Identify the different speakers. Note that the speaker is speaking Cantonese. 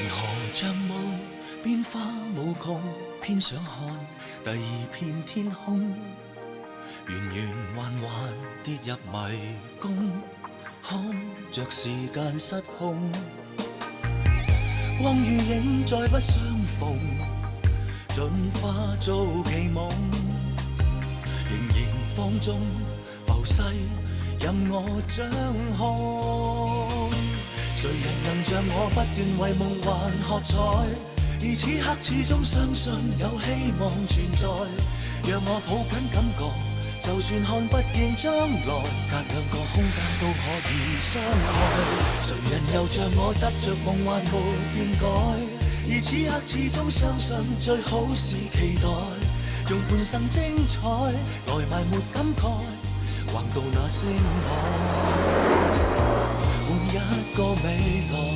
Speaker 1: 河像霧，變化無窮，偏想看第二片天空，圓圓環環跌入迷宮，看着時間失控，光與影再不相逢，進化做奇夢，仍然放縱浮世，任我掌控。誰人能像我不斷為夢幻喝彩，而此刻始終相信有希望存在，讓我抱緊感覺，就算看不見將來，隔兩個空間都可以相愛。誰人又像我執着夢幻沒變改，而此刻始終相信最好是期待，用半生精彩來埋沒感慨，橫渡那星海，換一個未來。